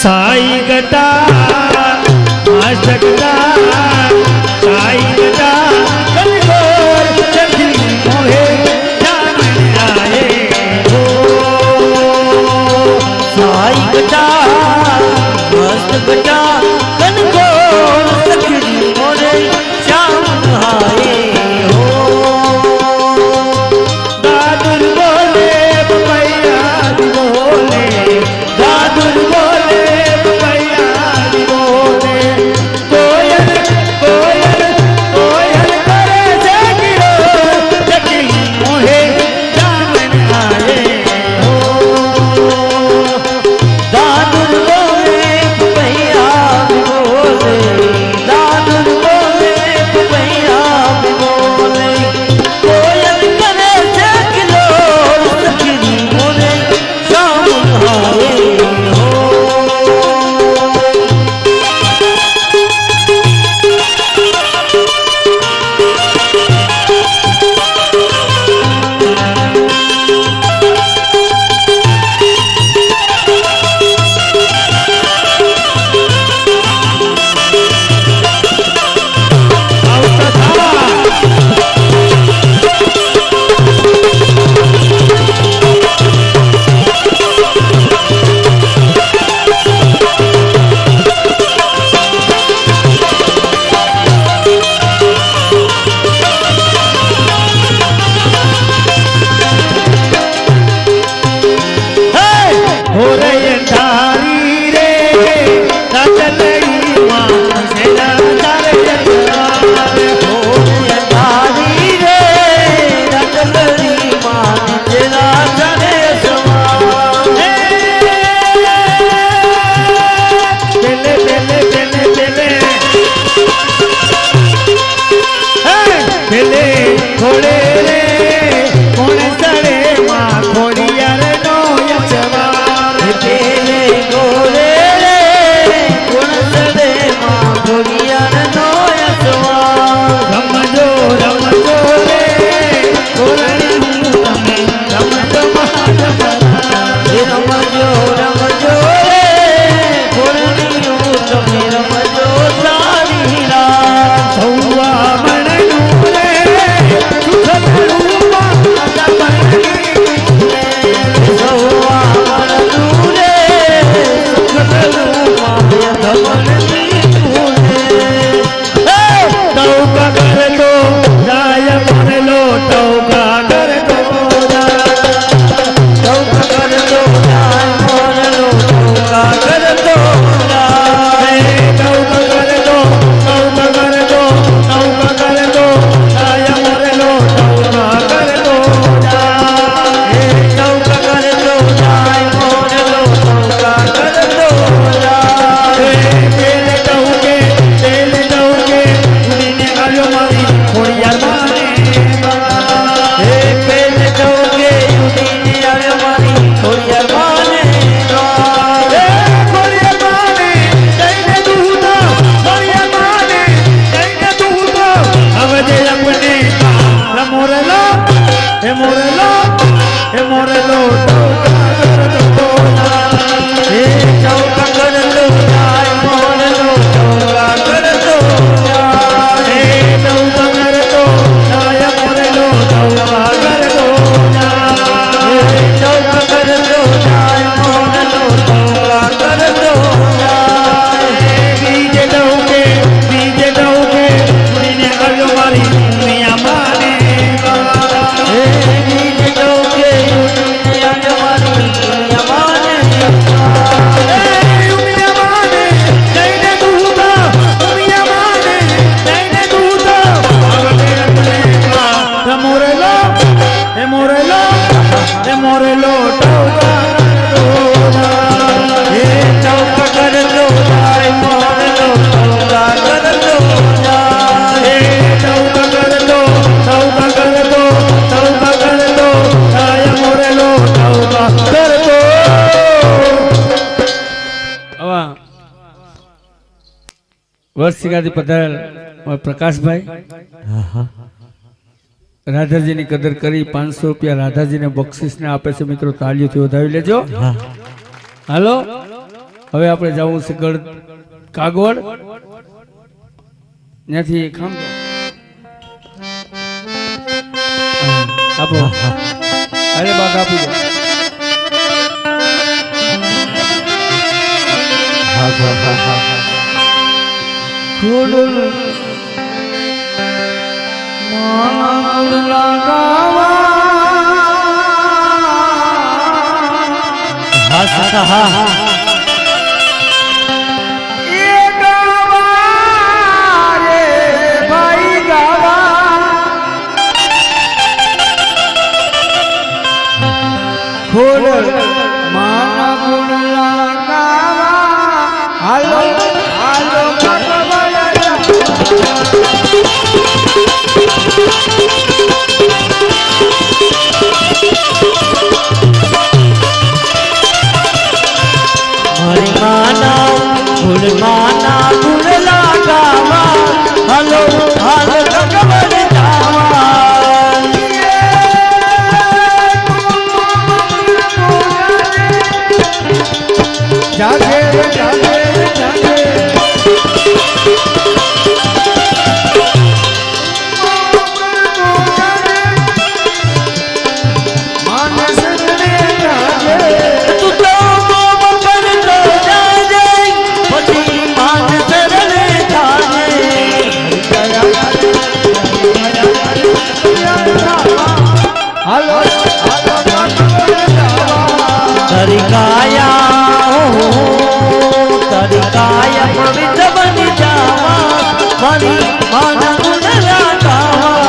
साई गटा आशकता साई गटा कलगोर चंदी मोहे जामन आए हो साई गटा मस्त गटा कलगोर चंदी मोहे जामन आए हो दादुर बोले बपैया बोले दादुर बोले વર્ષિકાથી પધારેલ પ્રકાશભાઈ હા હા રાધાજીની કદર કરી 500 રૂપિયા રાધાજીને બક્ષિસને આપે છે મિત્રો, તાળીઓથી વધાવી લેજો. હા હાલો હવે આપણે જવું છે ગઢ કાગવડ, ત્યાંથી ખાંભો આપો. અરે બાગ આપી દો. હા હા હા ખોડલ માનલ લગાવા હા હા હા એ ગાવા રે ભાઈ ગાવા ખોડલ માના ગુણ લગાવા હાલો હાલો મારી માના ગુણ લગાવા હાલો હાલો ભગવાન જાવા જાગે જાગે જાગે માનસ રે જાગે તું તો મોમન તો જાજે પછી માન સરલે થાજે હાલો હાલો તારી કાયા તારી કાયા પવિત્ર બની જાવા મારી માના ગુણ લગાવા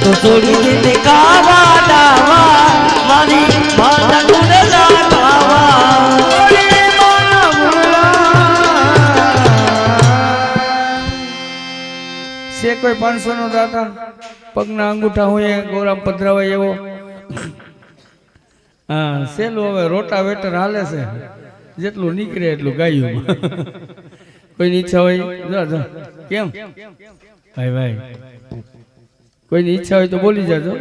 તો છોડી દે કાવા દાવા મારી માના ગુણ લગાવા છે કોઈ 500 નો દાતા પગના અંગૂઠા હોય ગોરામ પધરાવાય એવો. હા સેલું હવે રોટા વેટર હાલે છે, જેટલું નીકળે એટલું ગાયું. કોઈની ઈચ્છા હોય જો જો કેમ ભાઈ ભાઈ કોઈની ઈચ્છા હોય તો બોલી જાજો.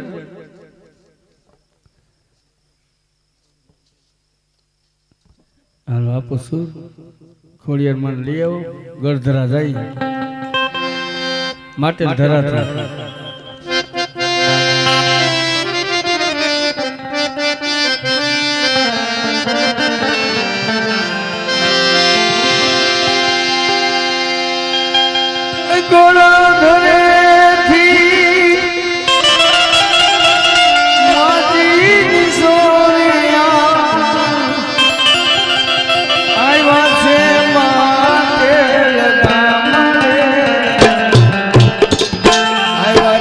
હાલો આપો સુર ખોડિયાર માં લઈ આવો, ગળધરા જાય માટે ધરા ગોળો ધરે થી માટી સોરિયા આવ્યા છે માટે લગામરે આવ્યા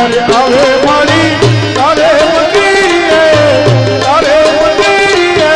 આવે મારી તારે મંદિરે તારે મંદિરે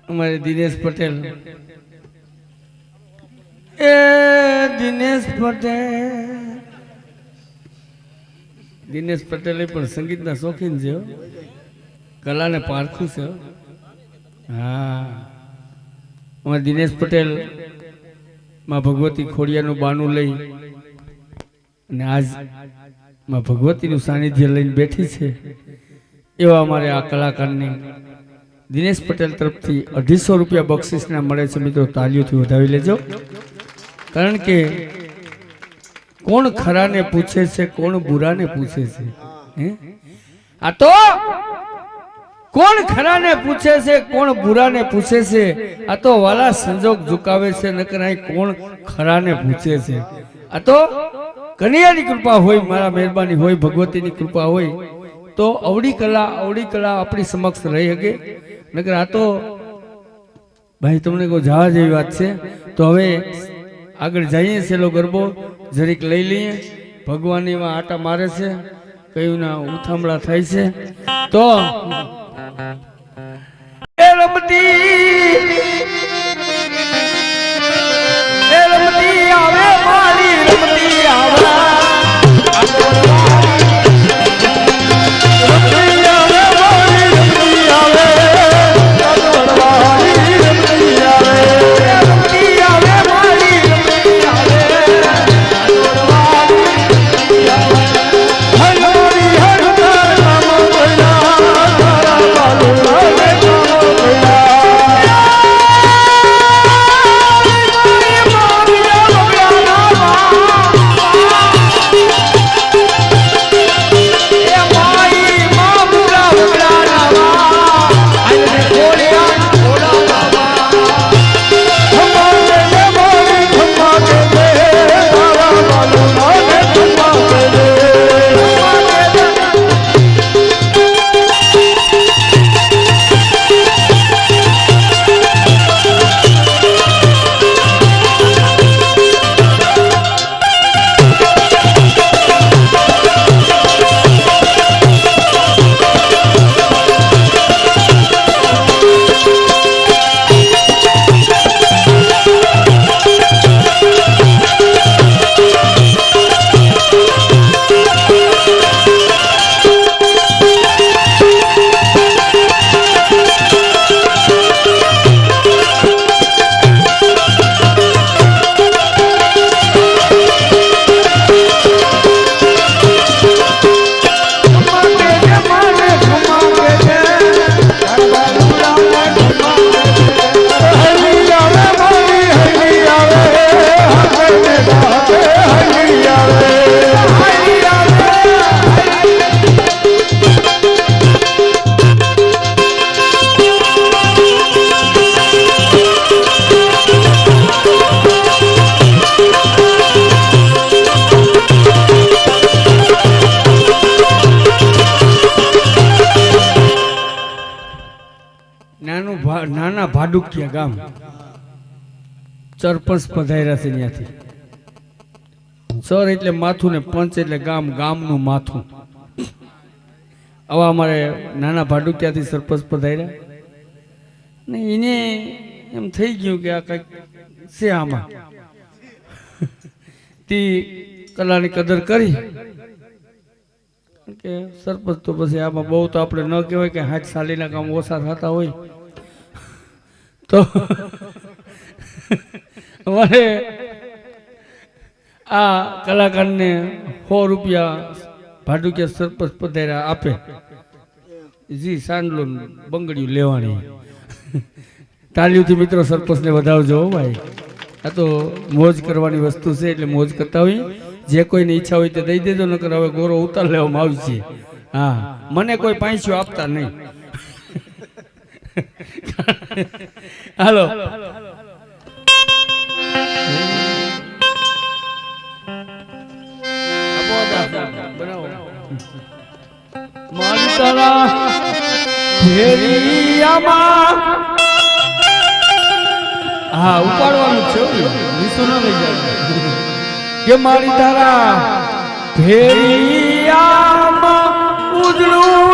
અમારે દિનેશ પટેલ એ દિનેશ પટેલ એ પણ સંગીતના શોખીન છે હો. કલાને પારખું છે હો. હા અમારે દિનેશ પટેલ માં ભગવતી ખોડિયાનું બાનું લઈ અને આજ માં ભગવતીનું સાનિધ્ય લઈને બેઠી છે એવા અમારે આ કલાકારને દિનેશ પટેલ તરફથી 250 રૂપિયા બક્ષિસના મળે છે. મિત્રો તાલીઓથી વધાવી લેજો, કારણ કે કોણ ખરાને પૂછે છે કોણ બુરાને પૂછે છે. આ તો કોણ ખરાને પૂછે છે કોણ બુરાને પૂછે છે, આ તો વાલા સંજોગ ઝુકાવે છે, નકર અહીં કોણ ખરાને પૂછે છે. આ તો કનૈયાની કૃપા હોય, મારા મહેરબાની હોય, ભગવતીની કૃપા હોય તો અવળી કલા આપણી સમક્ષ રહી શકે. નકર આ તો ભાઈ તમને કોઈ જવા જેવી વાત છે. તો હવે આગળ જઈએ છેલ્લો ગરબો જરીક લઈ લઈએ. ભગવાન એવા આટા મારે છે, કયું ના ઉથામડા થાય છે. તો એ રમતી ભાડુકિયા ગામ સરપંચ પધાર્યા છે ત્યાંથી. સર એટલે માથું ને પંચ એટલે ગામ, ગામનું માથું. આવા અમારે નાના ભાડુકિયાથી સરપંચ પધાર્યા ને એને એમ થઈ ગયું કે આ કંઈક છે આમાં. તે કલાની કદર કરી કે સરપંચ તો પછી આમાં બહુ તો આપણે ન કહેવાય કે 60 સાલીના કામ ઓછા થતા હોય તો અમારે આ કલાકારને 100 રૂપિયા ભાડુકિયા સરપંચ પધાર્યા આપે. જી સાંડલો બંગડીયું લેવાની. તાલીઓથી મિત્રો સરપંચને વધાવજો ભાઈ. આ તો મોજ કરવાની વસ્તુ છે એટલે મોજ કરતા હોય. જે કોઈને ઈચ્છા હોય તે દઈ દેજો, નકર હવે ગોરો ઉતાર લેવામાં આવશે. હા, મને કોઈ પાંચસો આપતા નહીં. હાલો મારી તારા ફેરિયામાં. હા, ઉપાડવાનું છે નીચો ના લઈ જાય કે મારી તારા ફેરિયામાં ઉજળું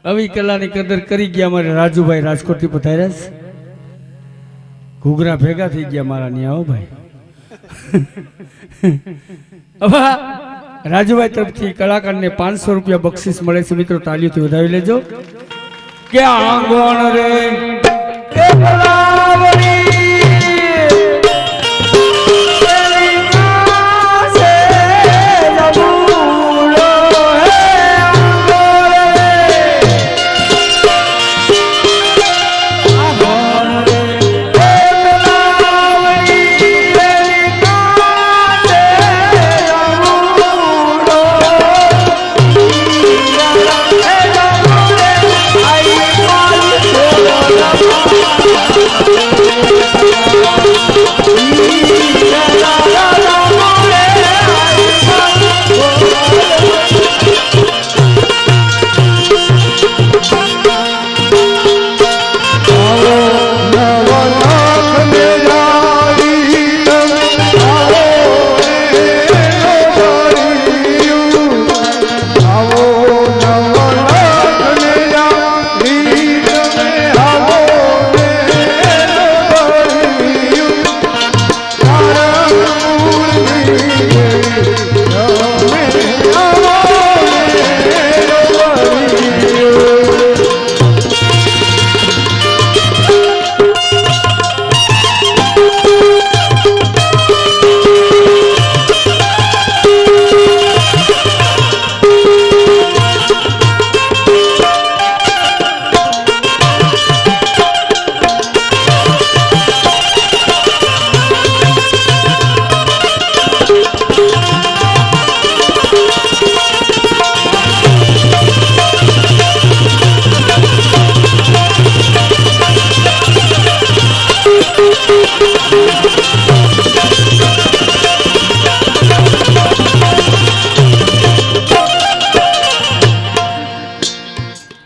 આવી કલાની કદર કરી ગયા. અમારે રાજુભાઈ રાજકોટથી પધાર્યા છે. ઘૂઘરા ભેગા થઈ ગયા મારા ન્યા. ભાઈ રાજુભાઈ તરફથી કલાકારને 500 રૂપિયા બક્ષિસ મળે છે. મિત્રો તાલીઓથી વધાવી લેજો. કે આંગણ રે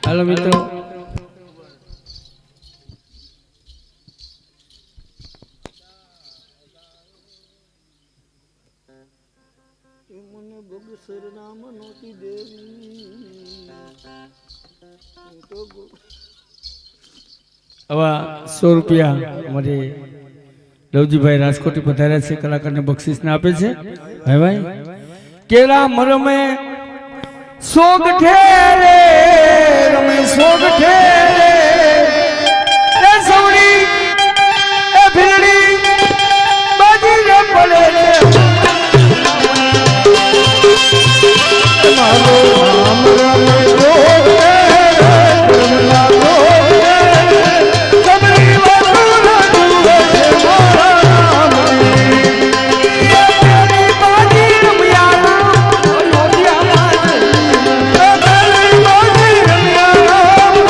હાલો મિત્રો, મને બગસર નામ નોતી દેવી તો આવા 100 રૂપિયા અમારે લવજીભાઈ રાજકોટી પધાર્યા છે, કલાકારને બક્ષિસને આપે છે. ભાઈ કેરા મરમે સોગ ઠેરે રમે સોગ ઠેરે એ સવડી એ ભીલડી બાજી રે પડે છે મારો નામ રમે રોગે રમલા રોગે સબરી વાતુના જુએ છે મારા નામની બાજી રમ્યા લોધિયા સબરી બાજી રમ્યા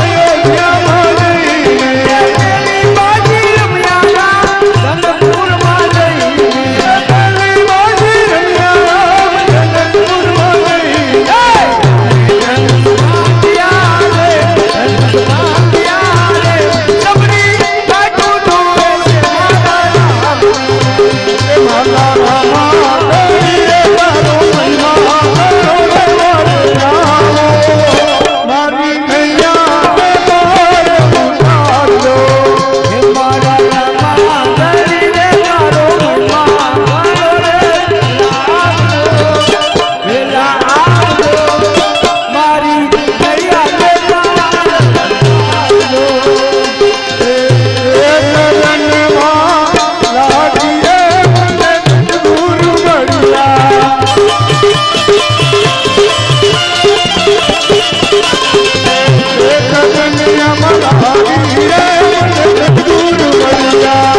અયોધ્યામાં જઈ બાજી રમ્યા ધનપુરમાં જઈ સબરી બાજી રમ્યા જનકપુરમાં જઈ મારા રામા કરીએ તારો મહિમા કરો રે રામો મારી નૈયા ને તારે ઉતારજો હે મારા રામા કરીને તારો મહિમા કરો રે વેલા આવજો મારી નૈયા ને તારો એ કરનમાં લાગીએ મને ગુરુ મળ્યા એ કરનમાં લાગીએ મને ગુરુ મળ્યા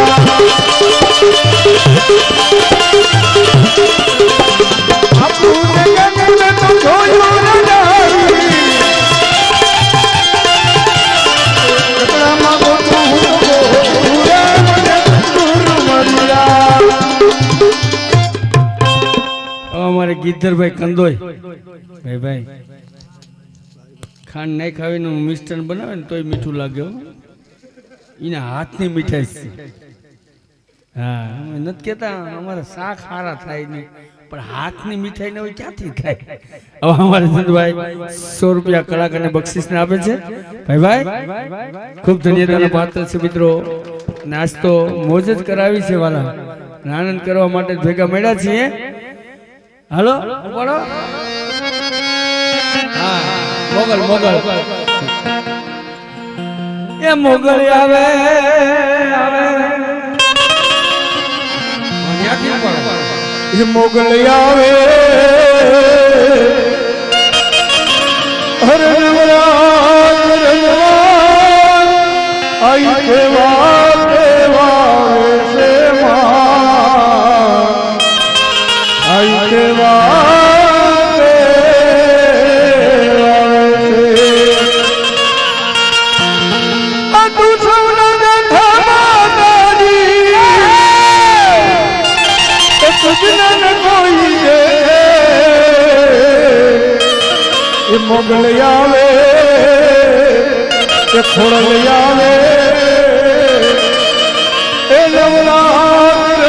આપણું જગત તો જોયું ન જાય કપડામાં ગોતું પૂરે મને ગુરુ મળ્યા અમારે ગીધરભાઈ કંદોય ભાઈ ખાંડ નહીં ખાવીને મિષ્ટાન બનાવે ને તોય મીઠું લાગે હો. એના હાથની મીઠાઈ છે. હા અમે નથી કહેતા અમારે શાક સારા થાય નહીં, પણ હાથની મીઠાઈ ને હવે ક્યાંથી થાય. હવે અમારે ચંદભાઈ 100 રૂપિયા કલાકારને બક્ષિસને આપે છે. ભાઈ ખૂબ ધન્યવાદનો પાત્ર છે મિત્રો. નાસ્તો મોજ જ કરાવી છે વાલા, આનંદ કરવા માટે જ ભેગા મળ્યા છીએ. હાલો બોલો. હા મોગલ એ મોગલ આવે એ મોગલ આવે હર નવરાત આઈ કેવા કેવા છે માં આઈ કેવા મોગલ આવે કે ખોડલ આવે એ નવરાત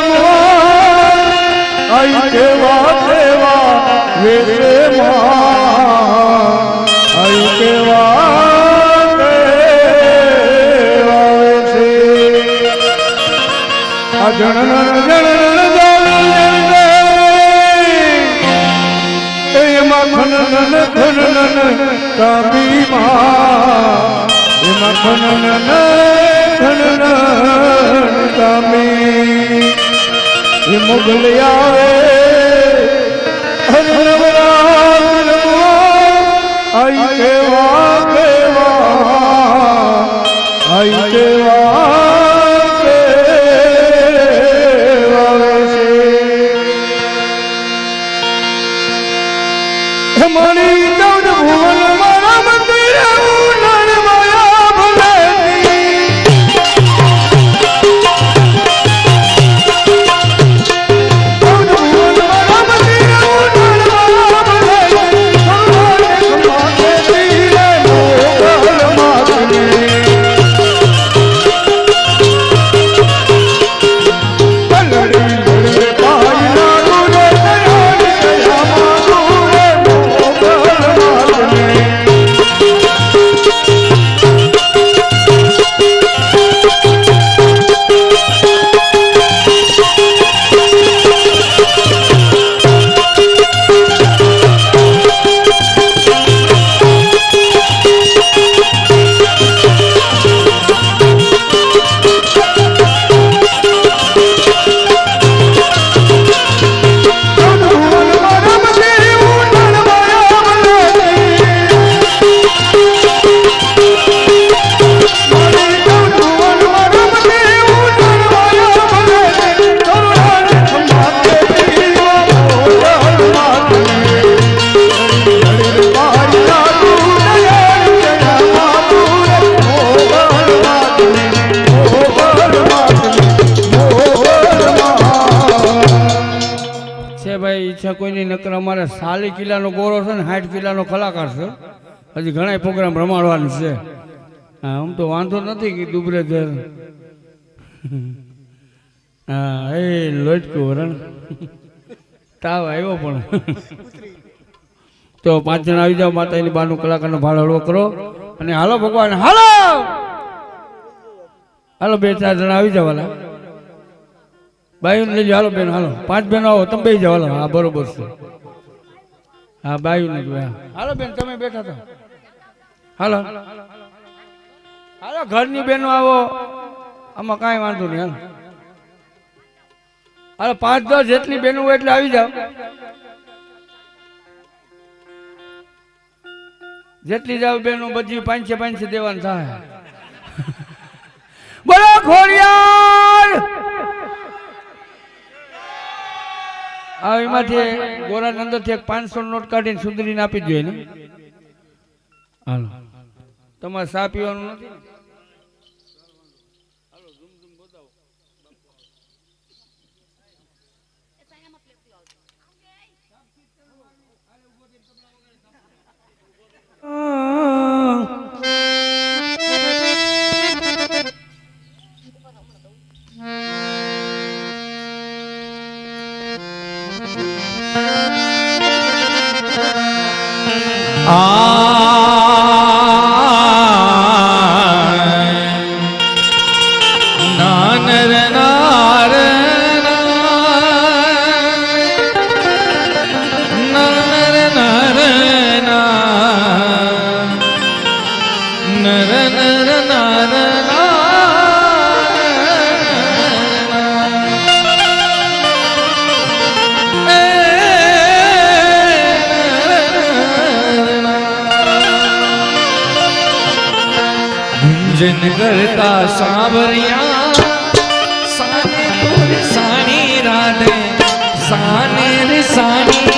આઈ કેવા કેવા વેરે માં આઈ કેવા છે આ જણન ખનન ખનન કાબી માં એમાં ખનન ખનન કાબી એ મોગલ આવે હર નવરાત આઈ કેવા કેવા આઈ કેવા મણી ચૌદ ભુવન મારા મંદિર ઉનણ માયા ભલેતી ચૌદ ભુવન મારા મંદિર ઉનણ માયા ભલેતી નકર અમારે 40 કિલ્લાનો ગોરો છે ને 60 કિલ્લાનો કલાકાર છે, હજી ઘણા પ્રોગ્રામ રમાડવાનું છે. હા આમ તો વાંધો નથી કે ડુબરે ધર. હા એ લોટકું વરણ તાવ આવ્યો પણ. તો 5 જણ આવી જાઓ, માતાની બાનું કલાકારનો ભાડો હળવો કરો અને હાલો ભગવાન હાલો હાલો 2-4 જણા આવી જાવ. હાલો બાયું લઈ જાઓ, હાલો બેન હાલો 5 બહેનો આવો, તમે બેસી જાઓ. હાલો હા બરોબર છે. હા બાયું ને જોયા. હાલો બેન તમે બેઠા હતા. હાલો હાલો ઘરની બહેનો આવો, આમાં કાંઈ વાંધો નહીં. હાલો હાલો 5-10 જેટલી બહેનો હોય એટલે આવી જાઓ. જેટલી જાવ બેનો બધી 500 દેવાનું થાય. બોલો ખોડિયાર. આ એમાંથી ગોરા અંદરથી 500 નોટ કાઢીને સુંદરીને આપી દો ને. હાલો તમારે ચા પીવાનું નથી. જન કરતા સાવરિયા સાને રે સાની રાધે સાને રે સાની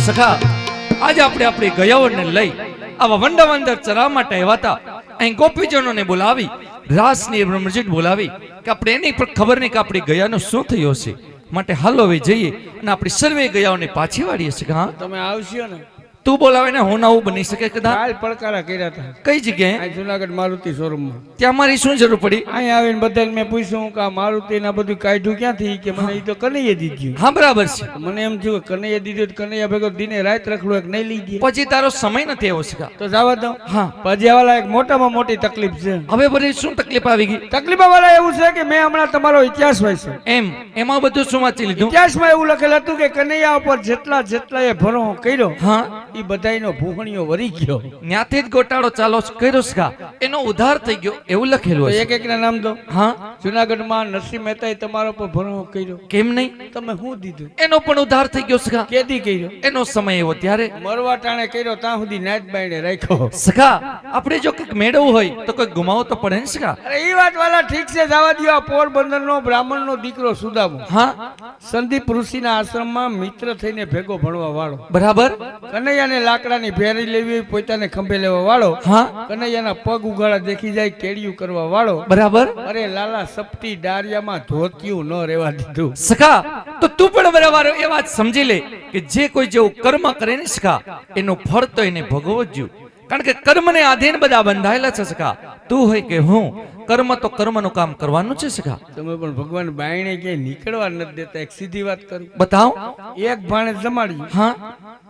સખા આજે આપણે આપણી ગયાઓને લઈ આવા વંડાવંદર ચરા માટે આવ્યા હતા. અહીં ગોપીજનોને બોલાવી રાસની બ્રહ્મજીત બોલાવી કે આપણે એની પણ ખબર નહીં કે આપણી ગયાનો શું થયો છે. માટે હાલો હવે જઈએ અને આપણી સર્વે ગયાઓને પાછી વાળીએ છીએ. હા તમે આવશો ને તું બોલાવે ને હું નવું બની શકે કદાચ. કાલ પડકારા કર્યા હતા કઈ જગ્યાએ? આ જુનાગઢ મારુતિ શોરૂમમાં. ત્યાં મારી શું જરૂર પડી? અહીં આવીને બધાને મેં પૂછ્યું કે આ મારુતિ ના બધું કાઢ્યું ક્યાંથી, કે મને એ તો કનૈયે દીધું. હા બરાબર છે. મને એમ થયું કે કનૈયે દીધું તો કનૈયા ભેગો દિને રાત રખડું એક નહીં લઈ ગયા. પછી તારો સમય નથી આવ્યો સખા. તો જવા દઉં. હા પછી આવાલા એક મોટામાં મોટી તકલીફ છે. હવે બધી શું તકલીફ આવી ગઈ? તકલીફ વાળા એવું છે કે મેં હમણાં તમારો ઇતિહાસ વાંચ્યો. એમાં બધું શું વાંચી લીધું? ઇતિહાસમાં એવું લખેલું હતું કે કનૈયા ઉપર જેટલા એ ભરો કર્યો, હા એ બધાયનો ભૂખણીઓ વરી ગયો. ત્યાંથી જ ગોટાળો ચાલો કર્યો સખા. એનો ઉધાર થઈ ગયો એવું લખેલું તો હશે. એક એક ના નામ દો. હા જુનાગઢમાં નરસિંહ મહેતાએ તમારા પર ભરો કર્યો. કેમ નહીં? તમે શું દીધું? એનો પણ ઉધાર થઈ ગયો સખા. કેદી કર્યો? એનો સમય એવો ત્યારે મરવા ટાણે કર્યો, ત્યાં સુધી નાચ બાઈને રાખ્યો. સખા આપણે જો કંઈક મેળવવું હોય તો કોઈ ગુમાવો તો પડે ને સખા. અરે એ વાત વાળા ઠીક છે, જવા દો. આ પોરબંદર નો બ્રાહ્મણ નો દીકરો સુદામો હા સંદીપ ઋષિના આશ્રમમાં મિત્ર થઈને ભેગો ભણવા વાળો, બરાબર. કનૈયાને લાકડાની ભેરી લેવી, પોતાને ખંભે લેવા વાળો, હા કનૈયાના પગ ઉગાડા દેખી જાય કેડિયું કરવા વાળો. બરાબર. અરે લાલા સપટી ડારિયામાં ધોતિયું ન રહેવા દીધું. સખા તો તું પણ બરાબર એ વાત સમજી લે કે જે કોઈ જેવું કર્મ કરે ને સખા એનું ફળ તો એને ભોગવવું જ જોઈએ. કારણ કે કર્મને આધીન બધા બંધાયેલા છે સખા. તું હોય કે હું, કર્મ તો કર્મનું કામ કરવાનું છે સખા. તમે પણ ભગવાન બાયણે ક્યાંય નીકળવા નથી દેતા. એક સીધી વાત કરું, બતાવ. એક ભાણે જમાડ્યું હા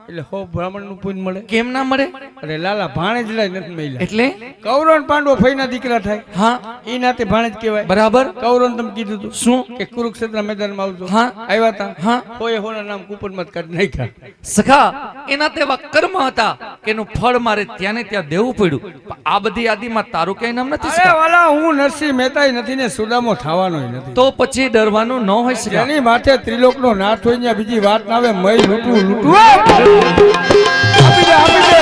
એટલે 100 બ્રાહ્મણ નું પુણ્ય મળે. કેમ ના મળે? અરે લાલા ભાણેજ લાય નથી મળ્યા. એટલે કૌરવ અને પાંડવો ફઈના દીકરા થાય. હા એ નાતે ભાણેજ કહેવાય. બરાબર. કૌરવ તમે કીધું તું શું કે કુરુક્ષેત્ર મેદાનમાં આવજો. હા આવ્યા હતા. હા કોઈ હોના નામ કૂપનમાં કાઢી નાખ્યા. સખા એના તેવા કર્મ હતા કે એનું ફળ મારે ત્યાં ને ત્યાં દેવું પડ્યું. પણ આ બધી યાદીમાં તારું કઈ નામ નથી અરે સખા. વાલા, હું નરસિંહ મહેતા નથી ને સુદામો થવાનો નથી. તો પછી ડરવાનું ન હોય સખા. એની માથે ત્રિલોકનો નાથ હોય ને બીજી વાત ના આવે. મય લૂટવું લૂટવું. આપી દે, આપી દે.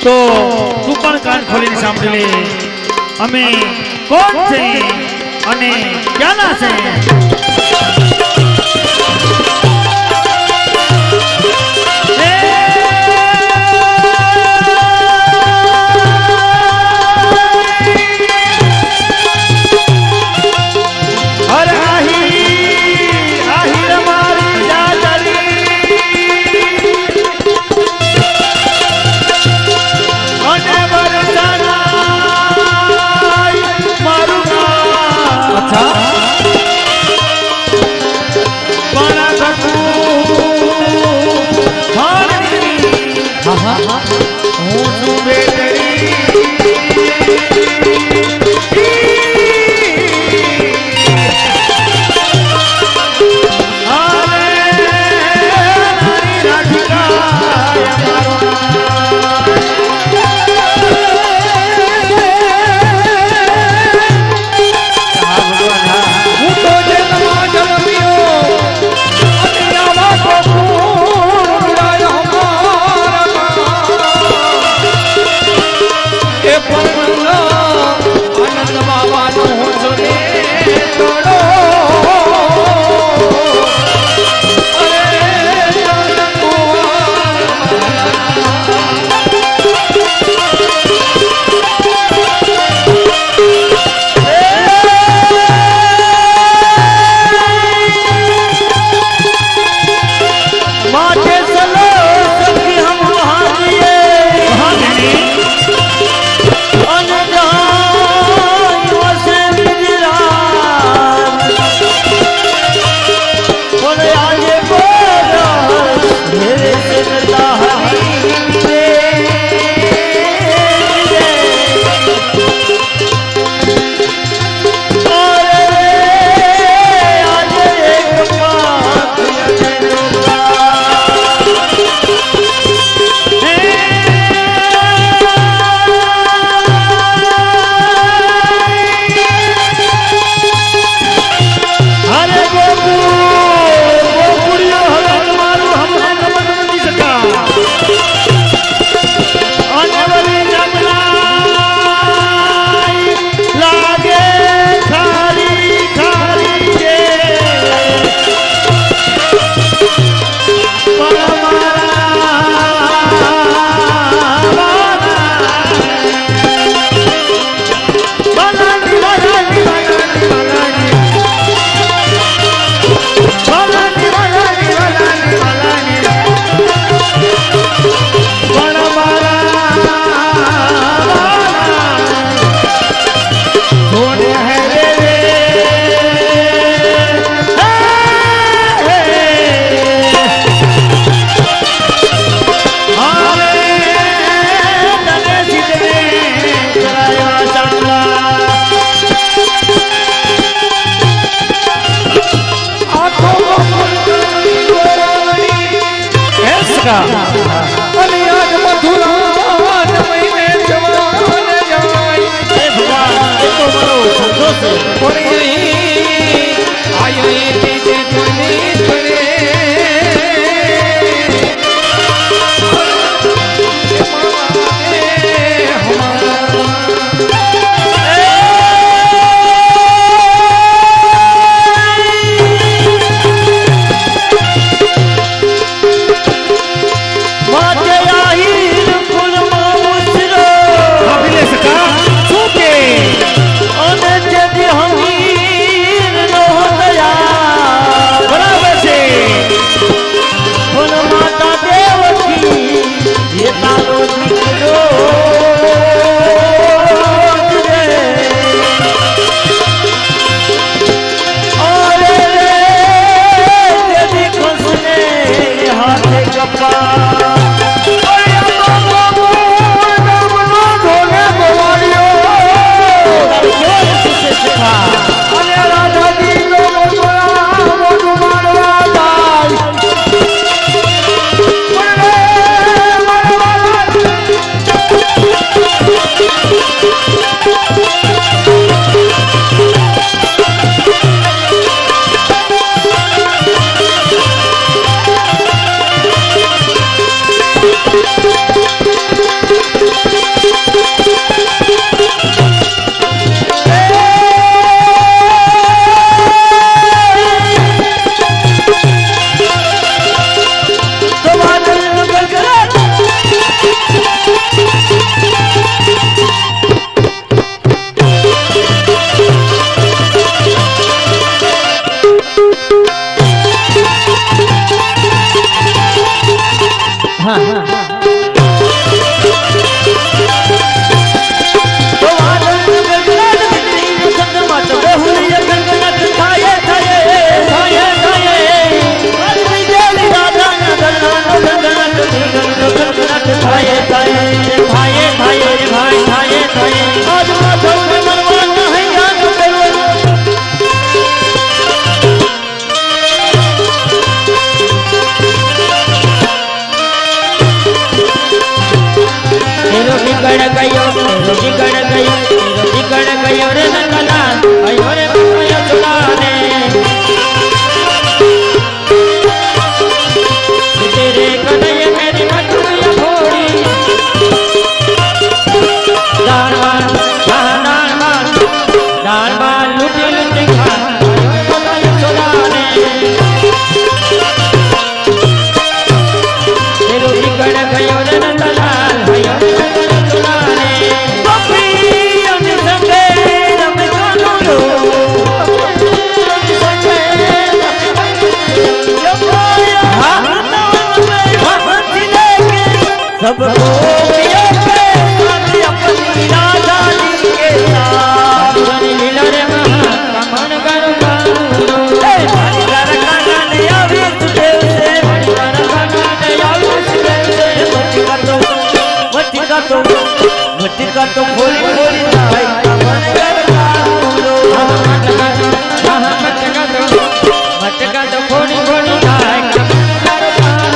તો તું પણ કાન ખોલીને સાંભળી લે. અમે કોણ છે અને ક્યાંના છે? તણો અને આજ મથુરા મહિને જવાન જાય હે ભગવાન એ તો મારો ધંધો છે પણ અહીં આયો તે કોની કરે सबको पियो के साथ अपनी राधा जी के साथ लीला रे कमन गरबानो मारी कारखाना ने आवी तुझे से मारी कारखाना ने आवी तुझे से वटिका तो खोली खोली जाए कमन गरबानो मटका तो खोली खोली जाए कमन गरबानो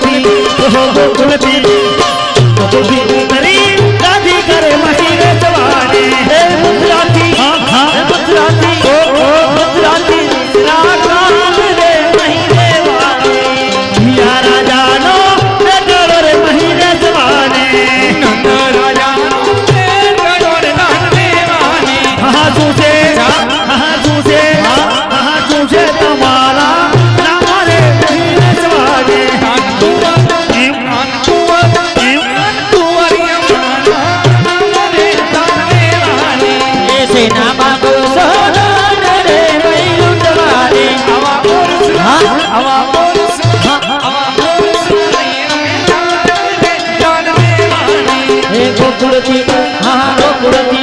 गोकुलती हो गोकुलती गोकुलती उतरी राधी करे महीने जवाने मथुराती मथुराती मथुराती राकान रे महीने वाले या राजा नो नगर महीने जवाने नंद राजा गणोर नाने वाने हाँ तुझे तुम्हारा हमारे महीने जवाने ऐसे ना मांगो सोनान रे बैलुट वाले हे गोकुलती हाँ गोकुलती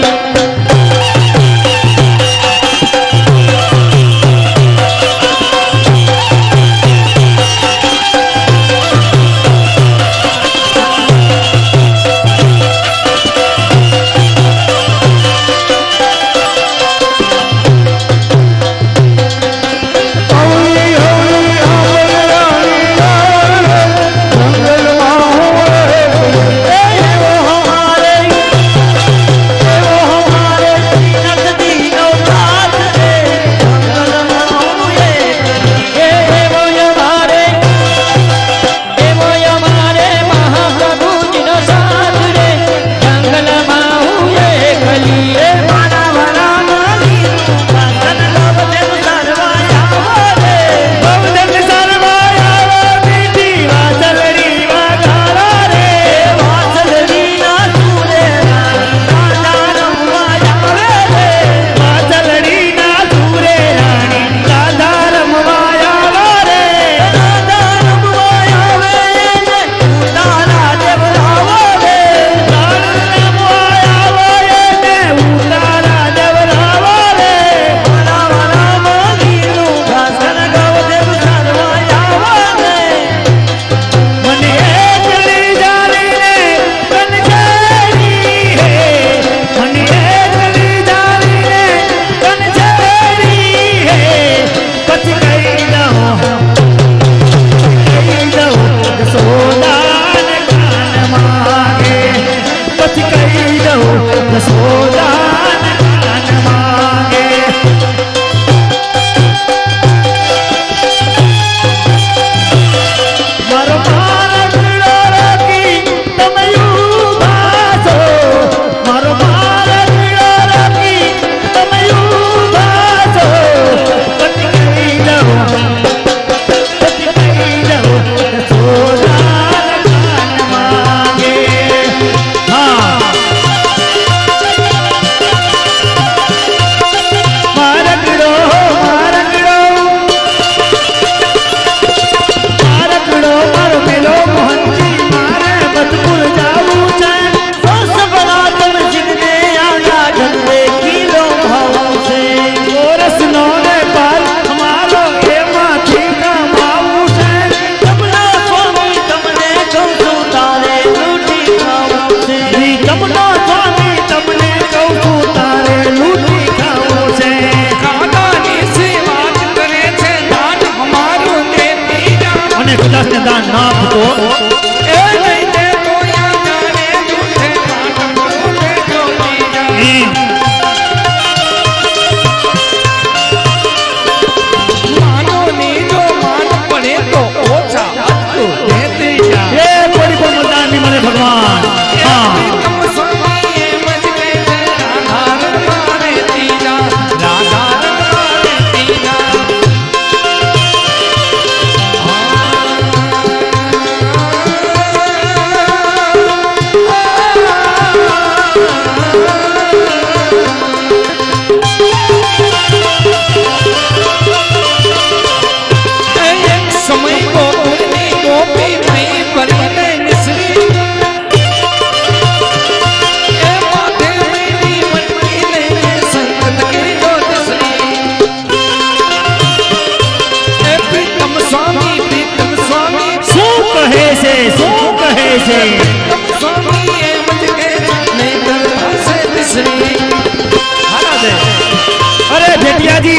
भेटिया जी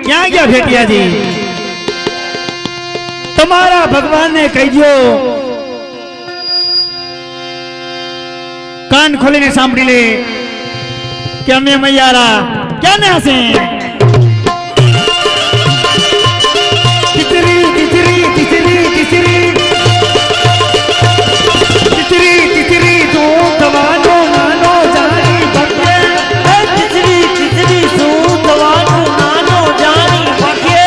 क्या गया भेटिया जी? તમારા ભગવાનને કહી દો કાન ખોલીને સાંભળી લે કે અમે મૈયારા ક્યાં હશે તિતરી તિતરી તિતરી તિતરી તિતરી તિતરી તો થવાનો નાનો જાની ભક્તે તિતરી તિતરી શું થવાનું નાનો જાની ભક્તે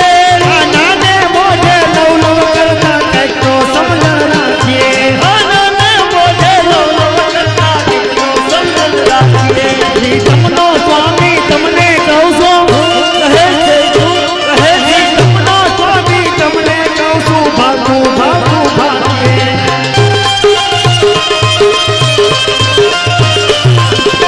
આ નાને મોઢે લવ લવ કરતા કંઈક તો સમજણ રાખીએ આનંદ મોઢે લવ કરતા કેટલો સમજણ રાખીએ ઈ તમનો સ્વામી તમને કહું છું કહે છે તું કહે છે તમનો સ્વામી તમને કહું છું ભાગું ભાગું ભાગીએ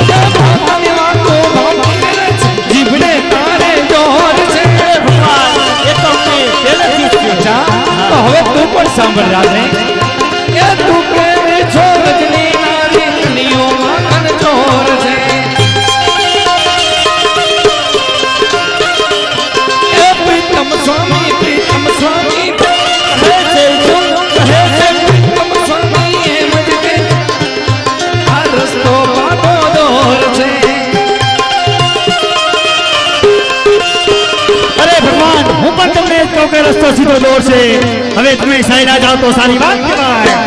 ભાગવાની વાતો ભાગી રહે છે. જીભને તારે જોર છે. ભગવાન એ તો મેં પહેલેથી જ કહ્યું. જા, તો હવે તું પણ સાંભળ રાધે. એ તું કેને છો રજની નારી કનીઓમાં કનજોર છે. એ પ્રીતમ સ્વામી પ્રીતમ સ્વામી કહે છે તું કહે છે પ્રીતમ સ્વામી એમ જ કે આ રસ્તો પાકો દોર છે. અરે ભગવાન હું પણ તમને જ કહું કે રસ્તો સીધો દોર છે હવે તમે સાયરા જાઓ તો સારી વાત કહેવાય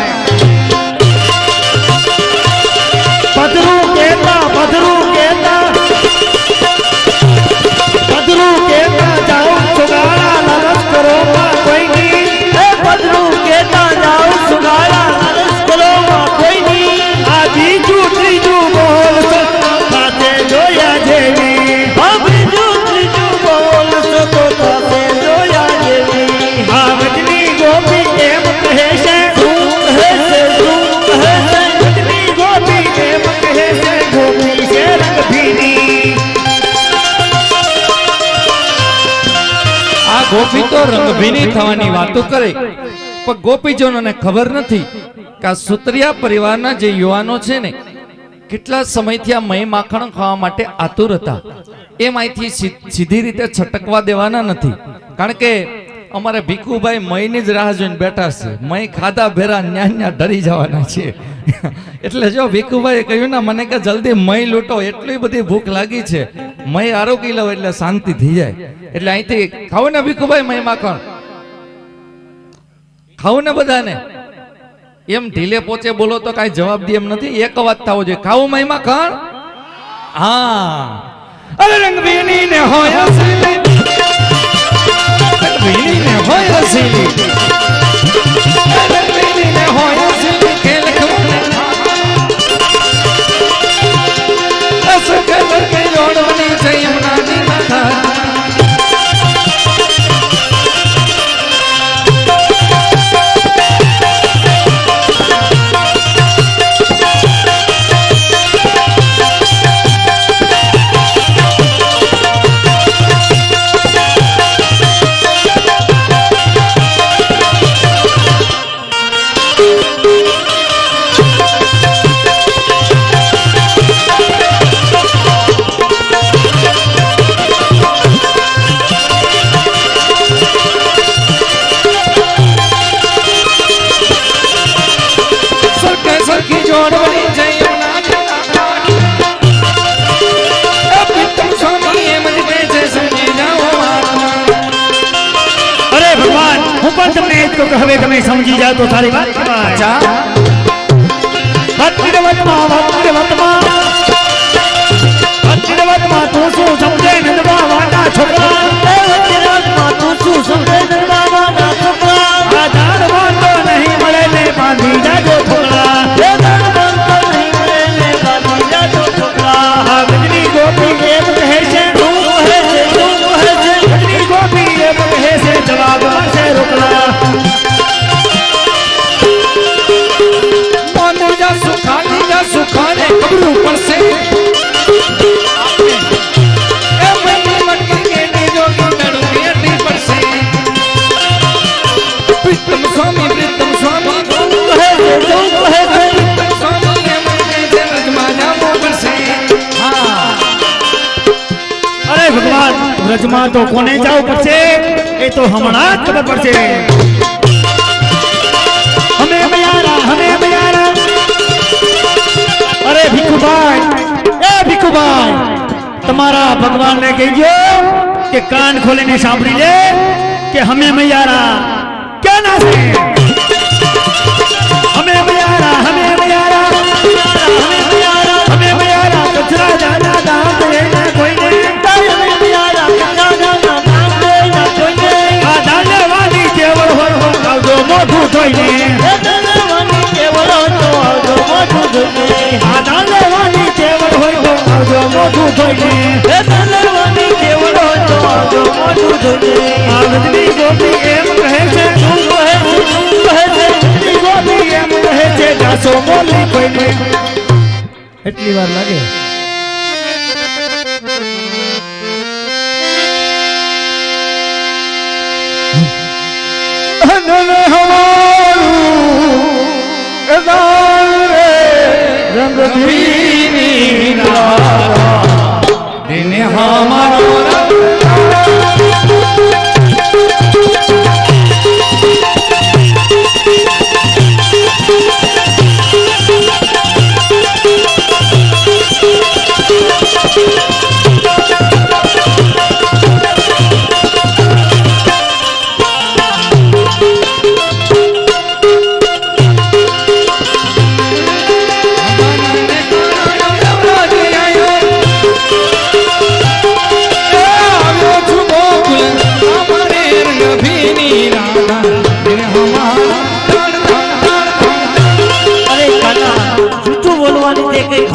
પધરું કહેતા જાઓ સુગાડા લાલચ કરો કોઈ નહીં એ પદરું કહેતા જાઉં સુગાડા લાલચ કરોમાં કોઈ નહીં આ બીજું ત્રીજું બોલ સાથે જોયા જેવી આ બીજું ત્રીજું બોલશો તો થશે જોયા જેવી આ વચની ગોપી એમ કહે છે તું કહે છે વચની ગોપી એમ કહે છે ગોપી છે રંગ ભીની આ ગોપી તો રંગભીની થવાની વાતો કરે પણ ગોપીજનોને ખબર નથી કે આ સુતરિયા પરિવારના જે યુવાનો છે ને કેટલા સમયથી આ મય માખણ ખાવા માટે આતુર હતા એમ અહીંથી સીધી રીતે છટકવા દેવાના નથી કારણ કે અમારે ભીખુભાઈ મયની જ રાહ જોઈને બેઠા છે મય ખાધા ભેરા ન્યા ડરી જવાના છે એટલે જો ભીખુભાઈએ કહ્યું ને મને કે જલ્દી મય લૂંટો એટલી બધી ભૂખ લાગી છે મય આરોગી લો એટલે શાંતિ થઈ જાય એટલે અહીંથી ખાવું ને ભીખુભાઈ મય માખણ ખાવું ને બધાને એમ ઢીલે પોચે બોલો તો કાંઈ જવાબ દે એમ નથી એક અવાજ થવો જોઈએ ખાવું મય માખણ હા અરે રંગબીની ને હોય હસીલી રંગબીની ને હોય હસીલી રંગબીની ને હોય હસીલી ખેલ ખવને અસકલ કે જોડવાની છે યમુનાની માથા સરખી જોડવાની છે યમુનાની માથા પ્રીતમ સ્વામી એમ જ કહે છે સમજી જાઓ આત્મા અરે ભગવાન હું પણ તમને જ કહું કે હવે તમે સમજી જાઓ તો સારી વાત કહેવાય જા વતમાં તું શું સમજે નંદવા વાના છોકરા વજરાતમાં તું શું સમજે નરવાના છોકરા આ દાન વાંધો નહીં મળે ને બાંધી જાજો છોકરા એ દાન બંધ નહીં મળે ને બાંધી જાજો છોકરા આ વજની ગોપી એમ કહે છે તું કહે છે વજની ગોપી એમ કહે છે જવાબ મળશે રોકડા મોનું જા સુખાની જા સુખાને ખબરું પડશે એ મની મટકી કે ની જો ગંડણ કેટી પડશે પ્રીતમ સ્વામી પ્રીતમ સ્વામી તું કહે છે પ્રીતમ સ્વામી એમ કહે છે રજમાં જામો પડશે હા અરે ભગવાન વ્રજમાં તો કોને જવું પડશે એ તો હમણાં જ ખબર પડશે હમે મયારા અરે તમારા ભગવાનને કહેજો કે કાન ખોલીને સાંભળી લે કે હમે મૈયારા ક્યાં ના છે હમે મૈયારા કચરા જાના દામ દે ના કોઈને આ દાનવાની કેવળ હોય હો આવજો મોઢું ધોઈને આ દાનવાની કેવળ હોય તો આવજો મોઢું ધોઈને આ રજની ગોપી એમ કહે છે રજની ગોપી એમ કહે છે જાસો બોલી કોઈને એટલી વાર લાગે દિને હમારો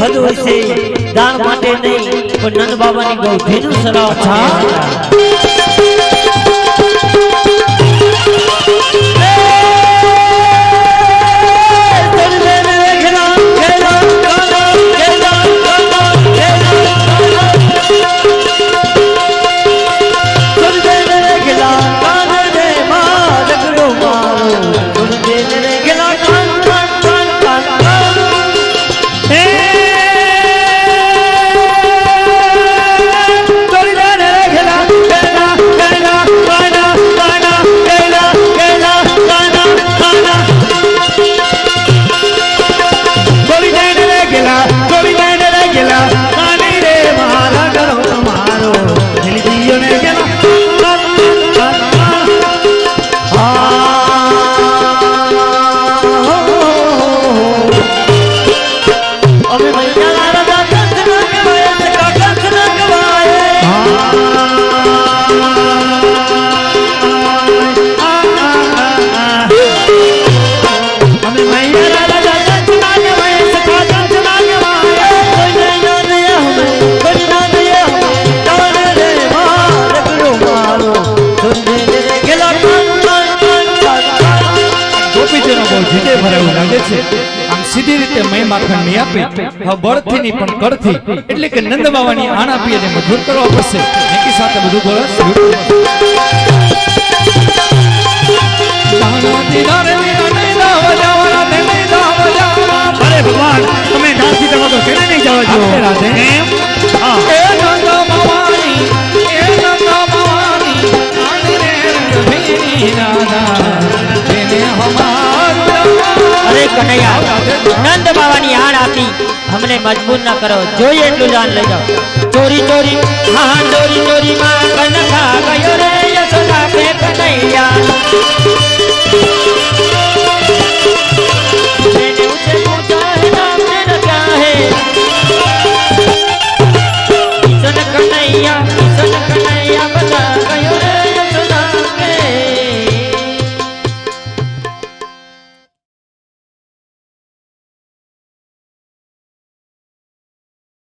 હદ હોય છે દાન માટે નહીં પણ નંદ બાબાની ગૌધીનું સરાવ આમ સીધી રીતે મય માખણ નહીં આપે હવે બળથી નહીં પણ કળથી એટલે કે નંદ બાવાની આણ આપી અને મજબૂર કરવા પડશે એકી સાથે બધું ગળસ અરે ભગવાન તમે ડાન્સી કરો તો કેને નહીં જવા દો રાધે એમ હા એ નંદ બાવાની આણ રે રંગભેરી રાધા તેને હમારું અરે કનૈયા નંદ બાવાની હાડ આપી અમને મજબૂર ના કરો જોઈએ એટલું જાન લઈ જાઓ ચોરી ચોરી હા ચોરી ચોરી માં કનખા ગયો રે યશોદા કે કનૈયા